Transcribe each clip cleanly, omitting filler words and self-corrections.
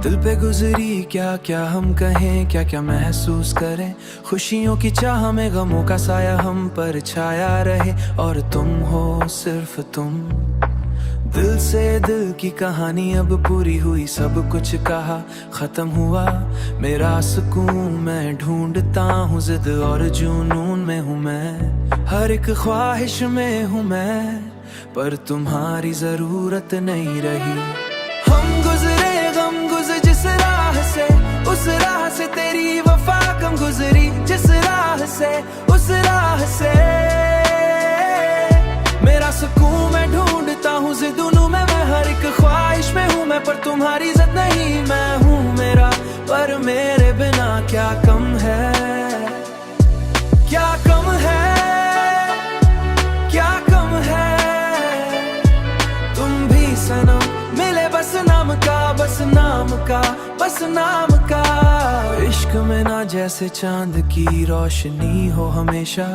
दिल पे गुजरी क्या क्या हम कहें, क्या क्या महसूस करें। खुशियों की चाह में गमों का साया हम पर छाया रहे, और तुम हो सिर्फ तुम। दिल से दिल की कहानी अब पूरी हुई, सब कुछ कहा खत्म हुआ मेरा सुकून। मैं ढूंढता हूँ जिद और जुनून में हूँ मैं, हर एक ख्वाहिश में हूँ मैं, पर तुम्हारी जरूरत नहीं रही। हम गुजरे गम गुजर जिस राह से, उस राह से तेरी वफा कम गुजरी। जिस राह से उस राह से मेरा सुकून मैं ढूंढता हूँ जिदुनू में। मैं हर एक ख्वाहिश में हूँ मैं, पर तुम्हारी इज्जत नहीं। मैं हूँ मेरा, पर मेरे बिना क्या कम है, क्या कम है, क्या कम है। तुम भी सनम मिले बस नाम का, बस नाम का, बस नाम का। इश्क में ना जैसे चांद की रोशनी हो हमेशा,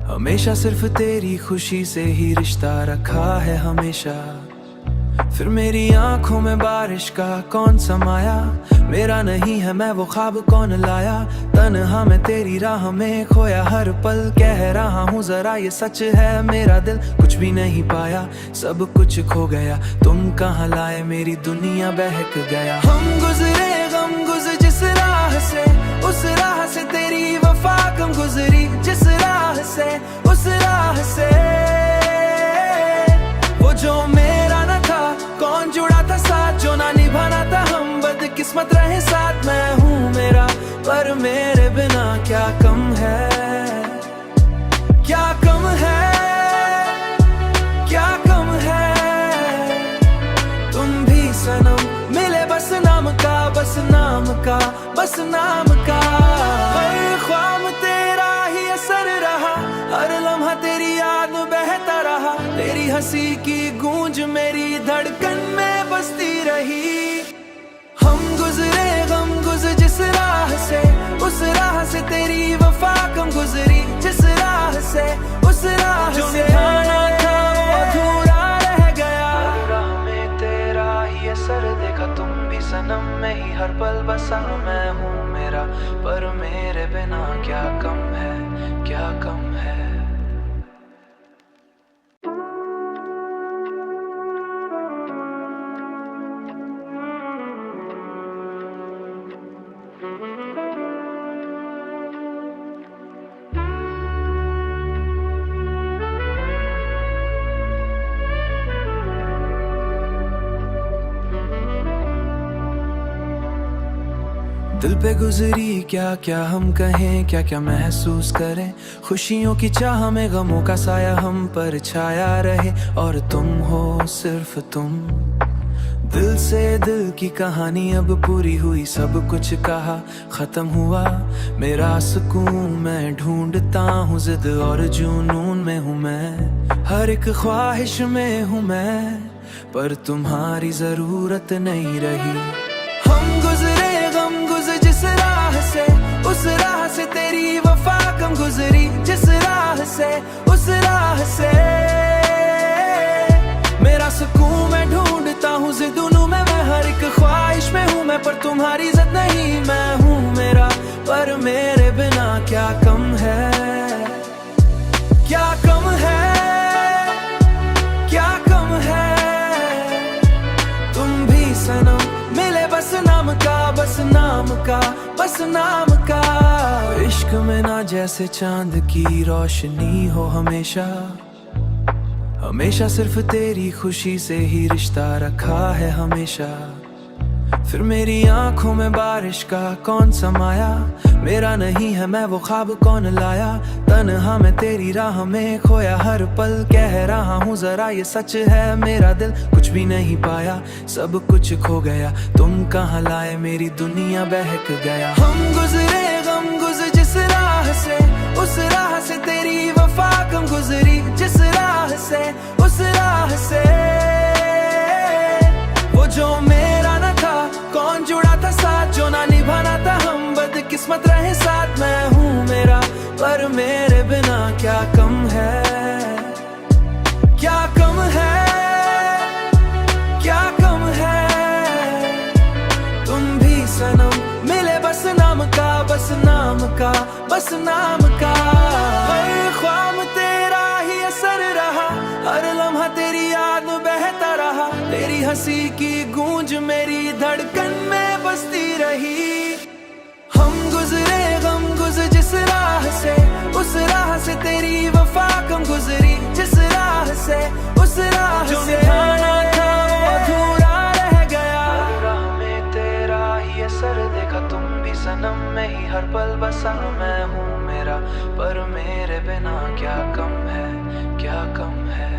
हमेशा सिर्फ तेरी खुशी से ही रिश्ता रखा है हमेशा। फिर मेरी आंखों में बारिश का कौन समाया, मेरा नहीं है मैं वो ख्वाब कौन लाया। तन्हा मैं तेरी राह में खोया हर पल, कह रहा हूँ जरा ये सच है मेरा दिल कुछ भी नहीं पाया। सब कुछ खो गया तुम कहाँ लाए, मेरी दुनिया बहक गया। हम गुजरे गम गुजर जिस राह से, उस राह से तेरी वफा कम गुजरी। जिस राह से उस राह से वो जो मेरा न था, कौन जुड़ा था साथ जो ना निभाना था। हम बदकिस्मत रहे साथ। मैं हूँ मेरा, पर मेरे बिना क्या कम है, क्या कम है, क्या कम है। तुम भी सनम मिले बस नाम का, बस नाम का, बस नाम का। हर ख्वाब तेरा ही असर रहा, हर लम्हा तेरी याद में बहता रहा। तेरी हंसी की गूंज मेरी धड़कन में बसती रही। हम गुजरे गम गुजर जिस राह से, उस राह से तेरी वफा कम गुजरी। जिस राह से उस राह से जो निभाना था वो अधूरा रह गया। राह में तेरा ही असर देखा, तुम भी सनम में ही हर पल बसा। मैं हूँ मेरा, पर मेरे बिना क्या कम है, क्या कम है। दिल पे गुजरी क्या क्या हम कहें, क्या क्या महसूस करें। खुशियों की चाह में गमों का साया हम पर छाया रहे, और तुम हो सिर्फ तुम। दिल से दिल की कहानी अब पूरी हुई, सब कुछ कहा खत्म हुआ मेरा सुकून। मैं ढूंढता हूँ जिद और जुनून में हूँ मैं, हर एक ख्वाहिश में हूँ मैं, पर तुम्हारी जरूरत नहीं रही। हम गुजरे गम गुजर जिस राह से, उस राह से तेरी वफा कम गुजरी। जिस राह से उस राह से मेरा सुकून मैं ढूंढता हूँ जिदुनू में। मैं हर एक ख्वाहिश में हूँ मैं, पर तुम्हारी इज्जत नहीं। मैं हूँ मेरा, पर मेरे बिना क्या कम है, क्या कम है, क्या कम है। तुम भी सनम मिले बस नाम का, बस नाम का, बस नाम का। इश्क में ना जैसे चांद की रोशनी हो हमेशा, हमेशा सिर्फ तेरी खुशी से ही रिश्ता रखा है हमेशा। फिर मेरी आंखों में बारिश का कौन समाया, मेरा नहीं है मैं वो ख्वाब कौन लाया। तन्हा मैं तेरी राह में खोया हर पल, कह रहा हूँ जरा ये सच है मेरा दिल कुछ भी नहीं पाया। सब कुछ खो गया तुम कहाँ लाए, मेरी दुनिया बहक गया। हम गुजरे गम गुजर जिस राह से, उस राह से तेरी वफा कम गुजरी। जिस राह से उस राह से वो जो मेरा न था, कौन जुड़ा था साथ जो ना निभाना था। हम बदकिस्मत रहे साथ। मैं हूँ मेरा, पर मेरे बिना क्या कम है, क्या कम है, क्या कम है। बस नाम का। हर ख्वाब तेरा ही असर रहा, हर लम्हा तेरी याद में बहता रहा, तेरी हंसी की गूंज मेरी धड़कन में बसती रही। हम गुजरे गम गुजर जिस राह से, उस राह से तेरी वफा कम गुजरी, जिस राह से उस राह जो से निभाना था वो अधूरा रह गया। राह में तेरा ही असर देखा तुम भी सनम में ही हर पल बसा मैं हूँ मेरा, पर मेरे बिना क्या कम है, क्या कम है।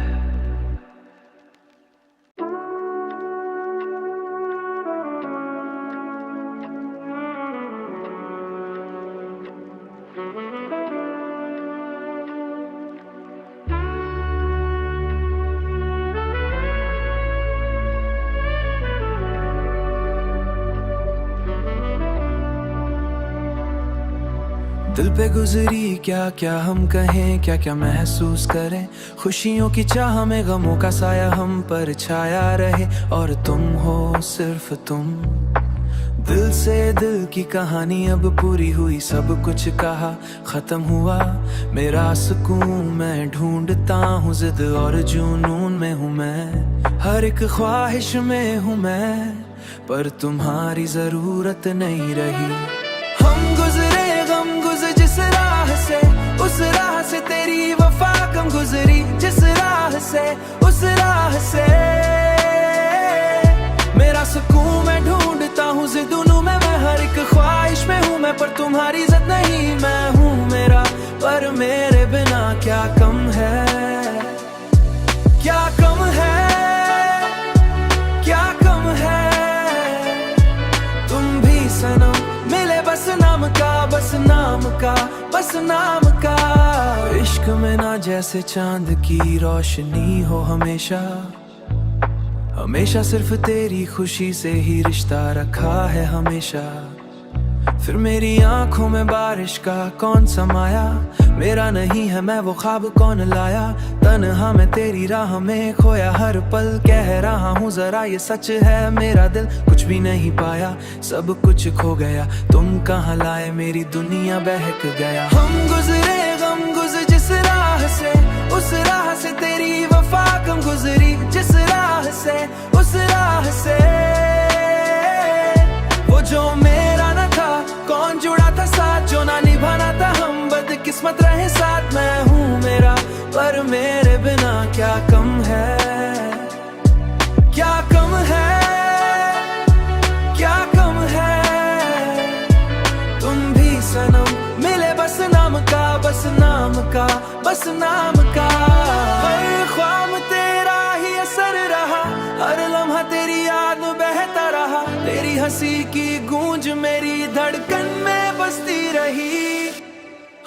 दिल पे गुजरी क्या क्या हम कहें, क्या क्या महसूस करें, खुशियों की चाह में गमों का साया हम पर छाया रहे, और तुम हो सिर्फ तुम। दिल से दिल की कहानी अब पूरी हुई, सब कुछ कहा खत्म हुआ मेरा सुकून। मैं ढूंढता हूँ जिद और जुनून में हूँ मैं, हर एक ख्वाहिश में हूँ मैं, पर तुम्हारी जरूरत नहीं रही। हम गुजरे गम गुजर जिस राह से, उस राह से तेरी वफा कम गुजरी, जिस राह से उस राह से मेरा सुकून मैं ढूंढता हूँ जिदुनू में। मैं हर एक ख्वाहिश में हूँ मैं, पर तुम्हारी इज्जत नहीं। मैं हूँ मेरा, पर मेरे बिना क्या कम है, क्या कम है, क्या कम है। तुम भी सनम मिले बस नाम का, बस नाम का, बस नाम का। इश्क में ना जैसे चांद की रोशनी हो हमेशा, हमेशा सिर्फ तेरी खुशी से ही रिश्ता रखा है हमेशा। फिर मेरी आंखों में बारिश का कौन समाया, मेरा नहीं है मैं वो ख्वाब कौन लाया। तन्हा मैं तेरी राह में खोया हर पल, कह रहा हूँ जरा ये सच है मेरा दिल कुछ भी नहीं पाया, सब कुछ खो गया तुम कहाँ लाए, मेरी दुनिया बहक गया। हम गुजरे गम गुजर जिस राह से, उस राह से तेरी वफा कम गुजरी, जिस राह से उस राह से वो जो मेरा न था कौन जुड़ा था साथ, जो ना निभाना था हम बदकिस्मत रहे साथ। मैं हूँ मेरा, पर मेरे बिना क्या कम है, क्या कम है, क्या कम है। तुम भी सनम मिले बस नाम का, बस नाम का, बस नाम का। हर ख्वाब तेरा ही असर रहा, हर लम्हा तेरी याद में बहता रहा, तेरी हंसी की गूंज मेरी धड़कन में बसती रही।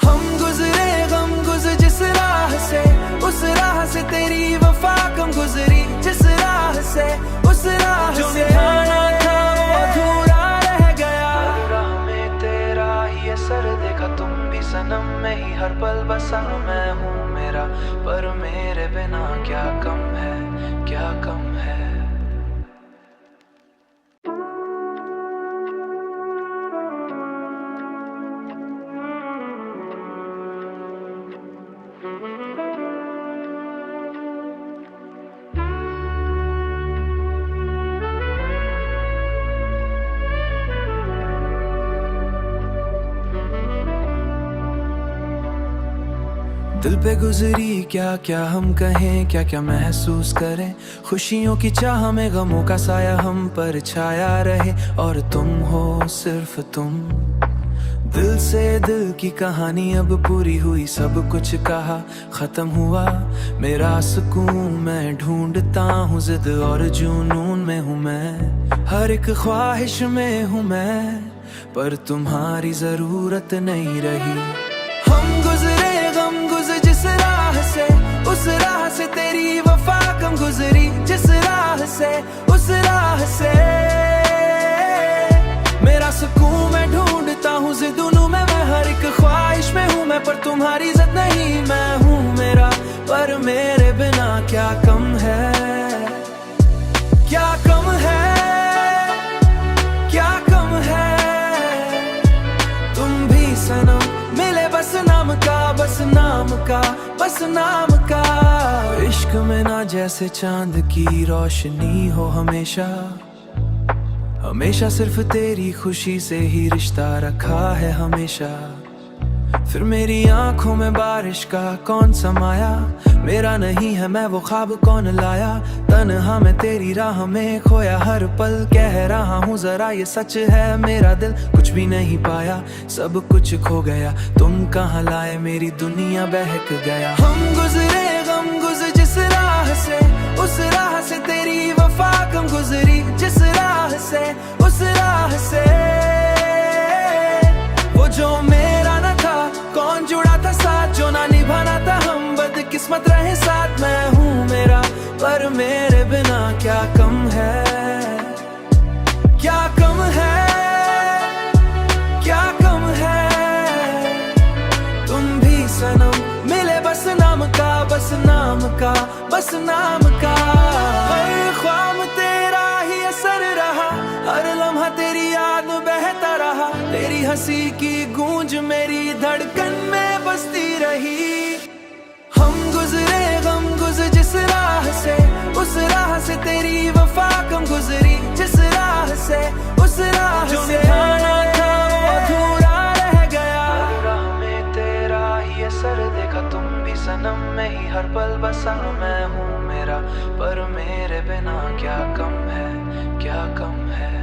हम गुजरे गम गुजर जिस राह से, उस राह से तेरी वफा कम गुजरी, जिस राह से उस राह जो से निभाना था वो अधूरा रह गया। राह में तेरा ही असर देखा तुम भी सनम में ही हर पल बसा मैं हूँ मेरा, पर मेरे बिना क्या कम है, क्या कम है। दिल पे गुजरी क्या क्या हम कहें, क्या क्या महसूस करें, खुशियों की चाह में गमों का साया हम पर छाया रहे, और तुम हो सिर्फ तुम। दिल से दिल की कहानी अब पूरी हुई, सब कुछ कहा खत्म हुआ मेरा सुकून। मैं ढूंढता हूँ जिद और जुनून में हूँ मैं, हर एक ख्वाहिश में हूँ मैं, पर तुम्हारी जरूरत नहीं रही। हम गुजरे गम गुजर जिस राह से, उस राह से तेरी वफा कम गुजरी, जिस राह से उस राह से मेरा सुकून मैं ढूंढता हूँ जिदुनू में। मैं हर एक ख्वाहिश में हूँ मैं, पर तुम्हारी इज्जत नहीं। मैं हूँ मेरा, पर मेरे बिना क्या कम है, क्या कम है, क्या कम है। तुम भी सनम मिले का, बस नाम का। इश्क में ना जैसे चांद की रोशनी हो हमेशा, हमेशा सिर्फ तेरी खुशी से ही रिश्ता रखा है हमेशा। फिर मेरी आंखों में बारिश का कौन समाया, मेरा नहीं है मैं वो ख्वाब कौन लाया। तन्हा मैं तेरी राह में खोया हर पल, कह रहा हूँ जरा ये सच है मेरा दिल कुछ भी नहीं पाया, सब कुछ खो गया। तुम कहाँ लाए मेरी दुनिया बहक गया। हम गुजरे गम गुजर जिस राह से, उस राह से तेरी वफा कम गुजरी, जिस राह से उस राह से। वो जो मेरा न था कौन जुड़ा था साथ, जो ना निभाना था हम बदकिस्मत रहे साथ। मैं हूँ मेरा पर मेरे बिना क्या कम है, क्या कम है, क्या कम है। तुम भी सनम मिले बस नाम का, बस नाम का, बस नाम का। हर ख्वाब तेरा ही असर रहा, हर लम्हा तेरी याद में बहता रहा। तेरी हंसी की गूंज मेरी धड़कन में बसती रही। हम गुजरे गम गुजर जिस राह से, उस राह से तेरी वफा कम गुजरी, जिस राह से उस राह से। जो निभाना था वो अधूरा रह गया, राह में तेरा ही असर देखा। तुम भी सनम में ही हर पल बसा। मैं हूँ मेरा पर मेरे बिना क्या कम है, क्या कम है।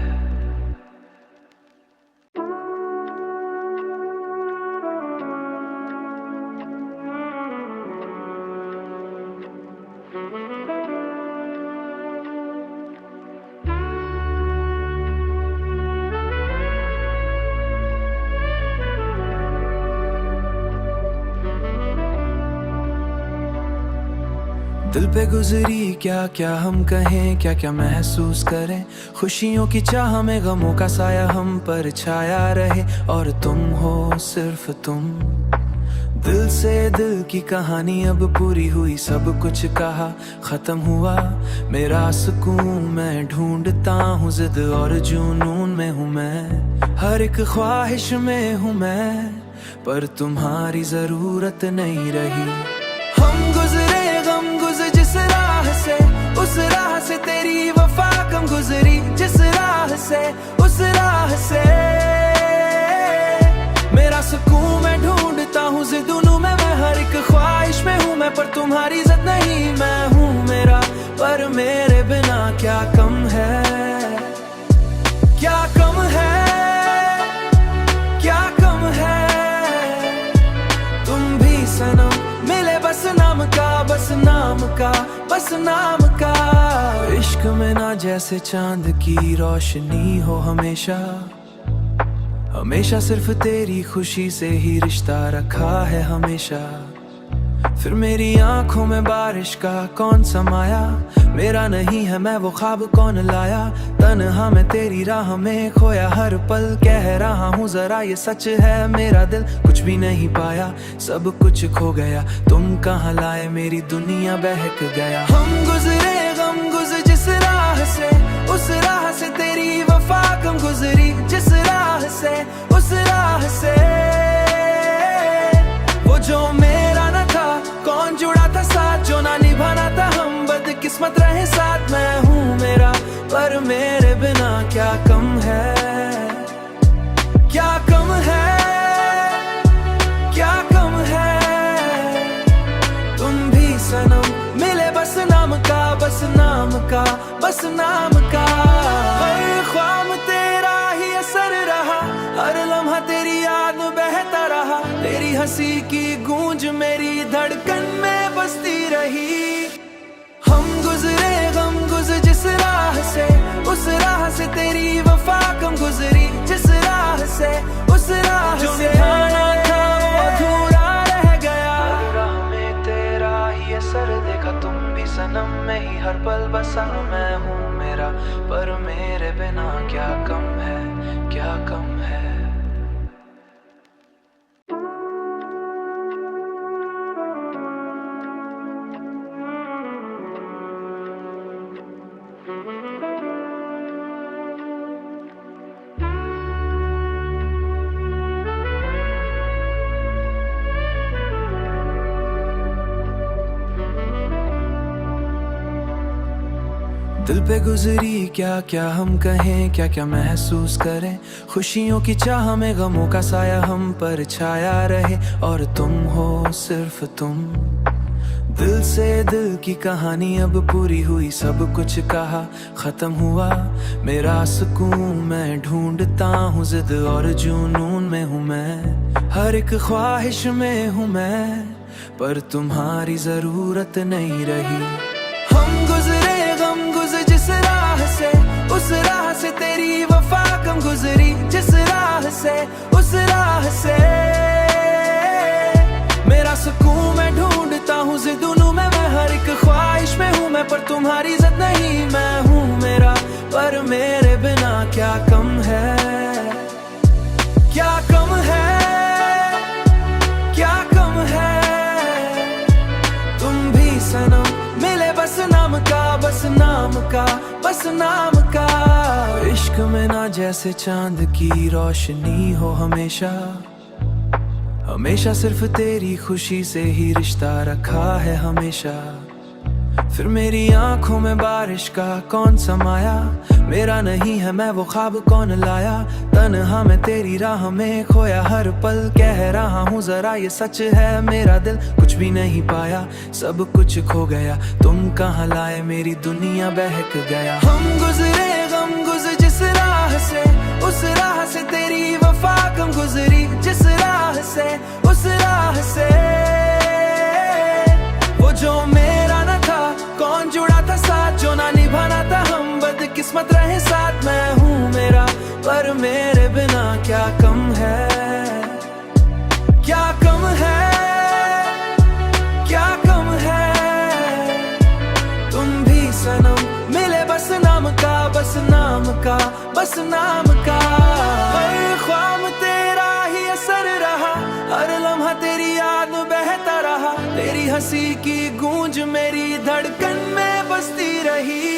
दिल पे गुजरी क्या क्या हम कहें, क्या क्या महसूस करें। खुशियों की चाह में गमों का साया हम पर छाया रहे, और तुम हो सिर्फ तुम। दिल से दिल की कहानी अब पूरी हुई, सब कुछ कहा खत्म हुआ। मेरा सुकून मैं ढूंढता हूँ, जिद और जुनून में हूँ मैं। हर एक ख्वाहिश में हूँ मैं, पर तुम्हारी जरूरत नहीं रही। हम गुजरे गम गुजर जिस राह से, उस राह से तेरी वफा कम गुजरी, जिस राह से उस राह से। मेरा सुकून मैं ढूंढता हूँ, जिद्दों में मैं हर एक ख्वाहिश में हूँ मैं, पर तुम्हारी इज्जत नहीं। मैं हूँ मेरा पर मेरे बिना क्या कम है, क्या कम है, क्या कम है। तुम भी सनम मिले बस नाम का, बस नाम का, बस नाम का। इश्क में ना जैसे चांद की रोशनी हो हमेशा, हमेशा सिर्फ तेरी खुशी से ही रिश्ता रखा है हमेशा। फिर मेरी आंखों में बारिश का कौन समाया, मेरा नहीं है मैं वो ख्वाब कौन लाया। तन्हा मैं तेरी राह में खोया हर पल, कह रहा हूँ जरा ये सच है मेरा दिल कुछ भी नहीं पाया, सब कुछ खो गया। तुम कहाँ लाए मेरी दुनिया बहक गया। हम गुजरे गम गुजर जिस राह से, उस राह से तेरी वफा कम गुजरी, जिस राह से उस राह से। वो जो मेरा न था कौन जुड़ा था साथ, जो ना निभाना था हम बदकिस्मत रहे साथ। मैं हूँ मेरा पर मेरे बिना क्या कम है, क्या कम है, क्या कम है। तुम भी सनम मिले बस नाम का, बस नाम का, बस नाम का। हर ख्वाब तेरा ही असर रहा, हर लम्हा तेरी याद में बहता रहा। तेरी हंसी की गूंज मेरी धड़कन में बसती रही। हम गुजरे गम गुजर जिस राह से, उस राह से तेरी वफा कम गुजरी, जिस राह से उस राह से। जो निभाना था वो अधूरा रह गया, राह में तेरा ही असर देखा। तुम भी सनम में ही हर पल बसा। मैं हूँ मेरा पर मेरे बिना क्या कम है, क्या कम है। दिल पे गुजरी क्या क्या हम कहें, क्या क्या महसूस करें। खुशियों की चाह में गमों का साया हम पर छाया रहे, और तुम हो सिर्फ तुम। दिल से दिल की कहानी अब पूरी हुई, सब कुछ कहा खत्म हुआ मेरा सुकून। मैं ढूंढता हूँ जिद और जुनून में हूँ मैं, हर एक ख्वाहिश में हूँ मैं, पर तुम्हारी जरूरत नहीं रही। हम गुजरे गम गुजर जिस राह से, उस राह से तेरी वफा कम गुजरी। जिस राह से उस राह से मेरा सुकून मैं ढूंढता हूँ जिदुनू में। मैं हर एक ख्वाहिश में हूँ मैं, पर तुम्हारी इज्जत नहीं। मैं हूँ मेरा पर मेरे बिना क्या कम है, क्या कम है, क्या कम है। तुम भी सनम मिले बस नाम का, बस नाम का, बस नाम का। इश्क में ना जैसे चांद की रोशनी हो हमेशा, हमेशा सिर्फ तेरी खुशी से ही रिश्ता रखा है हमेशा। फिर मेरी आंखों में बारिश का कौन समाया, मेरा नहीं है मैं वो ख्वाब कौन लाया। तन्हा मैं तेरी राह में खोया हर पल, कह रहा हूँ जरा ये सच है मेरा दिल कुछ भी नहीं पाया, सब कुछ खो गया। तुम कहाँ लाए मेरी दुनिया बहक गया। हम गुजरे गम गुजर जिस राह से, उस राह से तेरी वफा कम गुजरी। जिस राह से उस राह से वो जो मेरा न था, कौन जुड़ा था साथ जो ना निभाना था। हम बदकिस्मत रहे साथ। मैं हूँ मेरा पर मेरे बिना क्या कम है, क्या कम है, क्या कम है। तुम भी सनम मिले बस नाम का, बस नाम का, बस नाम का। हर ख्वाब तेरा ही असर रहा, हर लम्हा तेरी याद में बहता रहा। तेरी हंसी की गूंज मेरी धड़कन में बसती रही।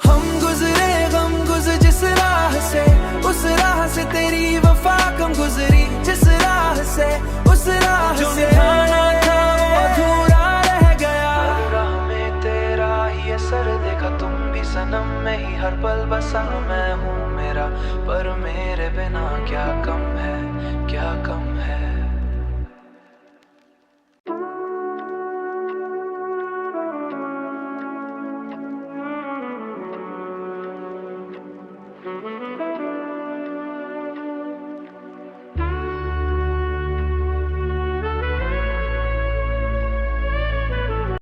हम गुजरे गम गुजर जिस राह से, उस राह से तेरी वफा कम गुजरी। जिस राह से उस राह से जो निभाना था वो अधूरा रह गया। राह में तेरा ही असर देखा, तुम भी सनम में ही हर पल बसा। मैं हूँ मेरा पर मेरे बिना क्या कम है।